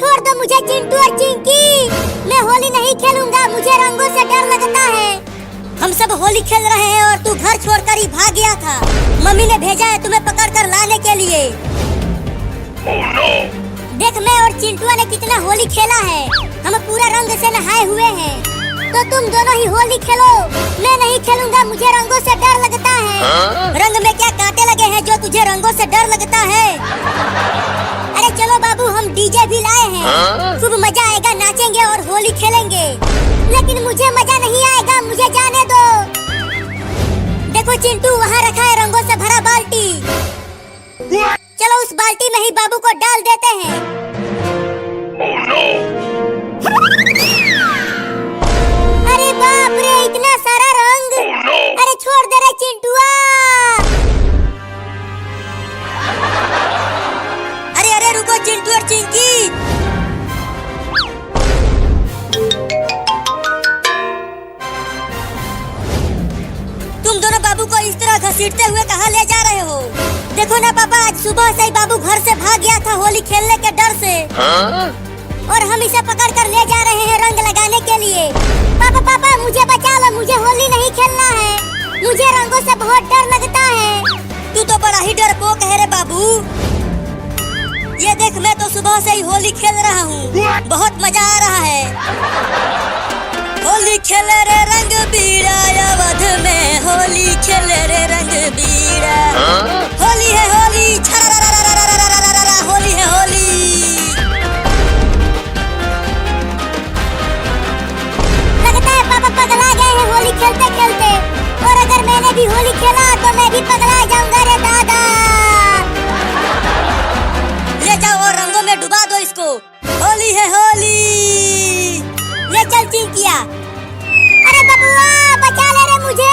छोड़ दो मुझे चिंटू और चिंकी, मैं होली नहीं खेलूंगा, मुझे रंगों से डर लगता है। हम सब होली खेल रहे हैं और तू घर छोड़कर ही भाग गया था। मम्मी ने भेजा है तुम्हें पकड़कर लाने के लिए। Oh, no! देख मैं और चिंटुआ ने कितना होली खेला है, हम पूरा रंग से नहाए हुए हैं। तो तुम दोनों ही होली खेलो, मैं नहीं खेलूंगा, मुझे रंगों से डर लगता है। रंग में क्या कांटे लगे हैं जो तुझे रंगों से डर लगता है? अरे चलो बाबू, हम डीजे भी लाए हैं, खूब मजा आएगा, नाचेंगे और होली खेलेंगे। लेकिन मुझे मजा नहीं आएगा, मुझे जाने दो। देखो चिंटू, वहाँ रखा है रंगों से भरा बाल्टी। चलो उस बाल्टी में ही बाबू को डाल देते हैं। Oh, no! अरे बाप रे, इतना सारा रंग! Oh, no! अरे छोड़ दे रे चिंटुआ! अरे अरे रुको चिंटू और चिंकी! तुम दोनों बाबू को इस तरह घसीटते हुए कहाँ ले जा रहे हो? देखो ना पापा, आज सुबह से ही बाबू घर से भाग गया था होली खेलने के डर से। और हम इसे पकड़ कर ले जा रहे हैं रंग लगाने के लिए। पापा पापा, मुझे बचा लो, मुझे होली नहीं खेलना है, मुझे रंगों से बहुत डर लगता है। तू तो बड़ा ही डरपोक है रे बाबू। ये देख, मैं तो सुबह से ही होली खेल रहा हूँ, बहुत मजा आ रहा है। होली खेले रे रंग बीड़ा, अवध में होली खेले रे रंग बीड़ा। होली है होली, होली है होली। लगता है पापा पगला गए हैं होली खेलते खेलते, और अगर मैंने भी होली खेला तो मैं भी पगला जाऊंगा रे दादा। ले जाओ और रंगों में डुबा दो इसको। होली है होली। ले चल चिंकिया। अरे बबुआ, बचा ले रे मुझे।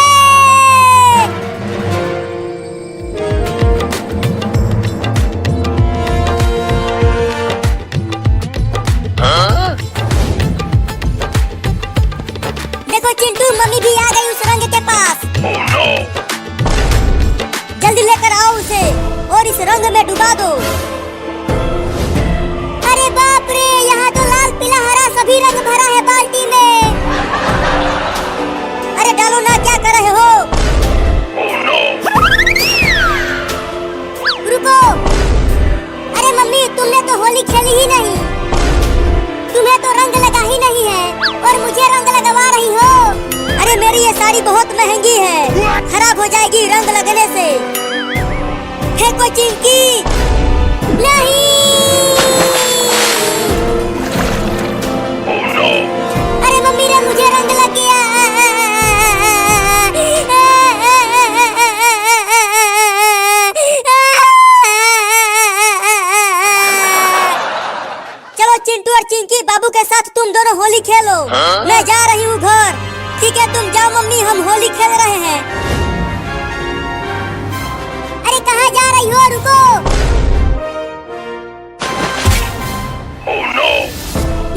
देखो चिंटू, मम्मी भी आ गई उस रंग के पास। Oh, no! जल्दी लेकर आओ उसे और इस रंग में डुबा दो। अरे बाप रे, यहाँ तो लाल पीला हरा सभी रंग भरा है बाल्टी में। अरे डालो ना, क्या कर रहे हो? Oh, no! रुको। अरे मम्मी, तुमने तो होली खेली ही नहीं, तुम्हें तो रंग लगा ही नहीं है और मुझे रंग लगवा रही हो। अरे मेरी ये साड़ी बहुत महंगी है, खराब हो जाएगी रंग लगने से। फेंको चिंकी। नहीं। Oh, no! अरे मम्मी रे, मुझे रंग लग गया। चलो चिंटू और चिंकी, बाबू के साथ तुम दोनों होली खेलो। मैं जा रही हूँ घर। ठीक है, तुम जाओ मम्मी, हम होली खेल रहे हैं। अरे कहाँ जा रही हो? रुको। Oh, no!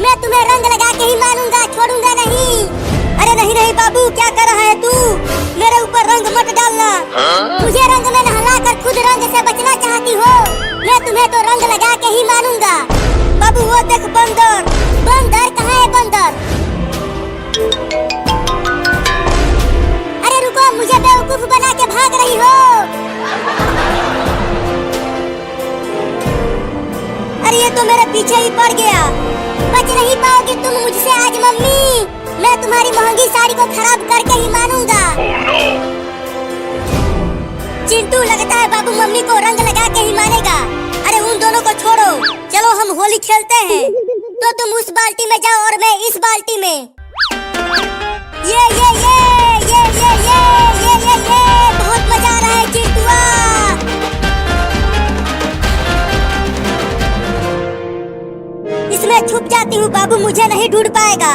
मैं तुम्हें रंग लगा के ही मानूंगा, छोड़ूंगा नहीं। अरे नहीं नहीं बाबू, क्या कर रहा है तू? मेरे ऊपर रंग मत डालना। मुझे रंग में नहला कर खुद रंग से बचना चाहती हो? मैं तुम्हें तो रंग लगा के ही मानूंगा। बाबू वो देख बंदर। बंदर कहाँ है बंदर? अरे रुको, मुझे बेवकूफ बना के भाग रही हो। अरे ये तो मेरे पीछे ही पड़ गया। बच नहीं पाओगी तुम मुझसे आज मम्मी। मैं तुम्हारी महंगी साड़ी को खराब करके ही मानूंगा। Oh, no! चिंटू, लगता है बाबू मम्मी को रंग लगा के ही मानेगा। अरे उन दोनों को छोड़ो, चलो हम होली खेलते हैं। तो तुम उस बाल्टी में जाओ और मैं इस बाल्टी में। ये बहुत मजा आ रहा है चिंटुआ। इसमें छुप जाती हूँ, बाबू मुझे नहीं ढूंढ पाएगा।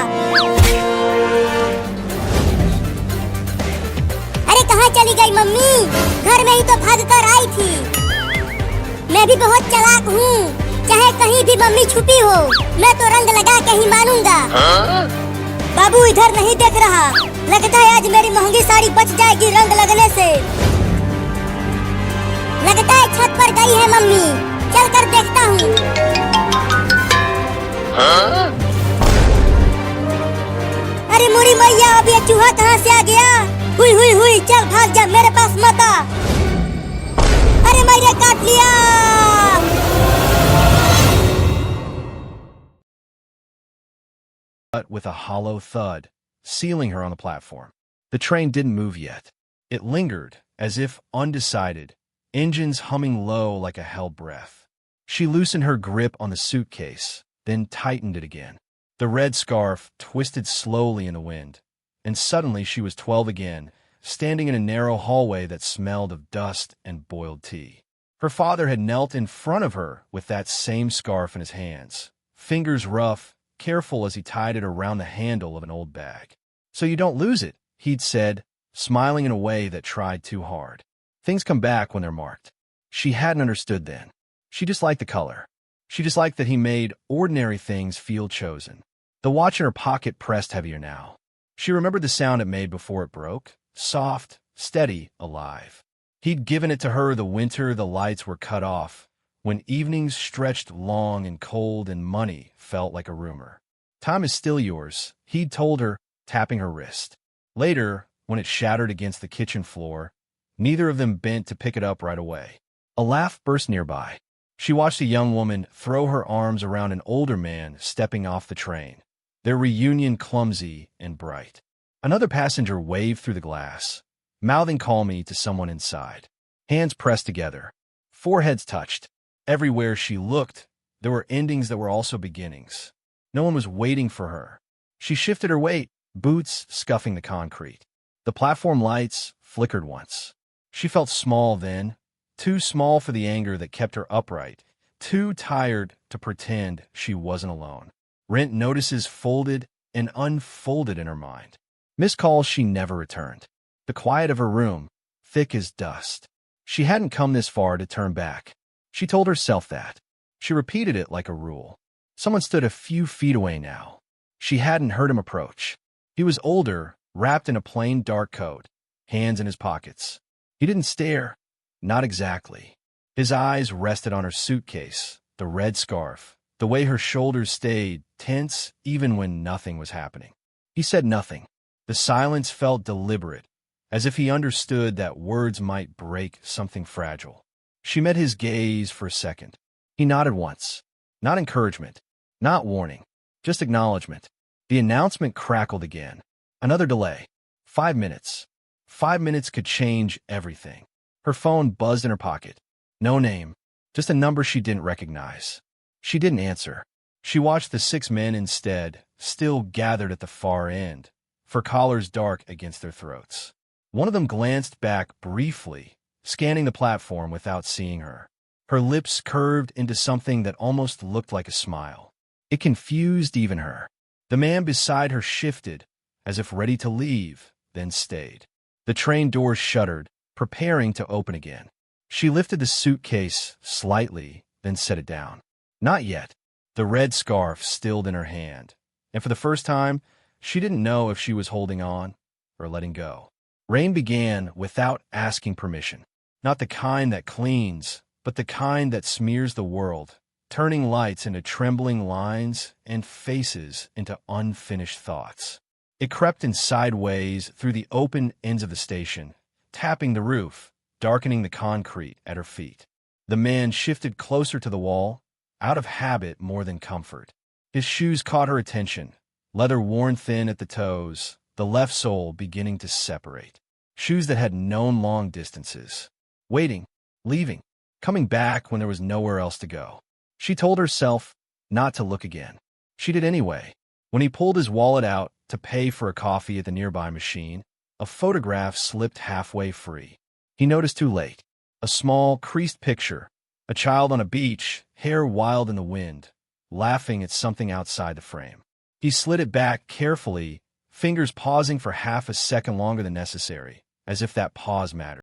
अरे कहाँ चली गई मम्मी? घर में ही तो भाग कर आई थी। मैं भी बहुत चालाक हूँ, चाहे कहीं भी मम्मी छुपी हो, मैं तो रंग लगा के ही मानूंगा। बाबू इधर नहीं देख रहा, लगता है आज मेरी महंगी साड़ी बच जाएगी रंग लगने से। लगता है छत पर गई है मम्मी, चल कर देखता हूँ। चूहा कहाँ से आ गया? हुई हुई हुई, चल भाग जा, मेरे पास मत आ। अरे मैंने काट लिया। With a hollow thud, sealing her on the platform. The train didn't move yet. It lingered, as if undecided, engines humming low like a held breath. She loosened her grip on the suitcase, then tightened it again. The red scarf twisted slowly in the wind, and suddenly she was 12 again, standing in a narrow hallway that smelled of dust and boiled tea. Her father had knelt in front of her with that same scarf in his hands, fingers rough, careful as he tied it around the handle of an old bag. "So you don't lose it," he'd said, smiling in a way that tried too hard. "Things come back when they're marked." She hadn't understood then. She disliked the color. She disliked that he made ordinary things feel chosen. The watch in her pocket pressed heavier now. She remembered the sound it made before it broke. Soft, steady, alive. He'd given it to her the winter the lights were cut off, when evenings stretched long and cold and money felt like a rumor. "Time is still yours," he'd told her, tapping her wrist. Later, when it shattered against the kitchen floor, neither of them bent to pick it up right away. A laugh burst nearby. She watched a young woman throw her arms around an older man stepping off the train, their reunion clumsy and bright. Another passenger waved through the glass, mouthing calmly to someone inside. Hands pressed together. Foreheads touched. Everywhere she looked, there were endings that were also beginnings. No one was waiting for her. She shifted her weight, boots scuffing the concrete. The platform lights flickered once. She felt small then, too small for the anger that kept her upright, too tired to pretend she wasn't alone. Rent notices folded and unfolded in her mind. Missed calls she never returned. The quiet of her room, thick as dust. She hadn't come this far to turn back. She told herself that. She repeated it like a rule. Someone stood a few feet away now. She hadn't heard him approach. He was older, wrapped in a plain dark coat, hands in his pockets. He didn't stare. Not exactly. His eyes rested on her suitcase, the red scarf, the way her shoulders stayed tense even when nothing was happening. He said nothing. The silence felt deliberate, as if he understood that words might break something fragile. She met his gaze for a second. He nodded once. Not encouragement, not warning, just acknowledgement. The announcement crackled again. Another delay. 5 minutes. 5 minutes could change everything. Her phone buzzed in her pocket. No name, just a number she didn't recognize. She didn't answer. She watched the 6 men instead, still gathered at the far end, for collars dark against their throats. One of them glanced back briefly, scanning the platform without seeing her. Her lips curved into something that almost looked like a smile. It confused even her. The man beside her shifted, as if ready to leave, then stayed. The train doors shuddered, preparing to open again. She lifted the suitcase slightly, then set it down. Not yet. The red scarf stilled in her hand, and for the first time, she didn't know if she was holding on or letting go. Rain began without asking permission. Not the kind that cleans, but the kind that smears the world, turning lights into trembling lines and faces into unfinished thoughts. It crept in sideways through the open ends of the station, tapping the roof, darkening the concrete at her feet. The man shifted closer to the wall, out of habit more than comfort. His shoes caught her attention, leather worn thin at the toes, the left sole beginning to separate. Shoes that had known long distances. Waiting, leaving, coming back when there was nowhere else to go. She told herself not to look again. She did anyway. When he pulled his wallet out to pay for a coffee at the nearby machine, a photograph slipped halfway free. He noticed too late. A small, creased picture, a child on a beach, hair wild in the wind, laughing at something outside the frame. He slid it back carefully, fingers pausing for half a second longer than necessary, as if that pause mattered.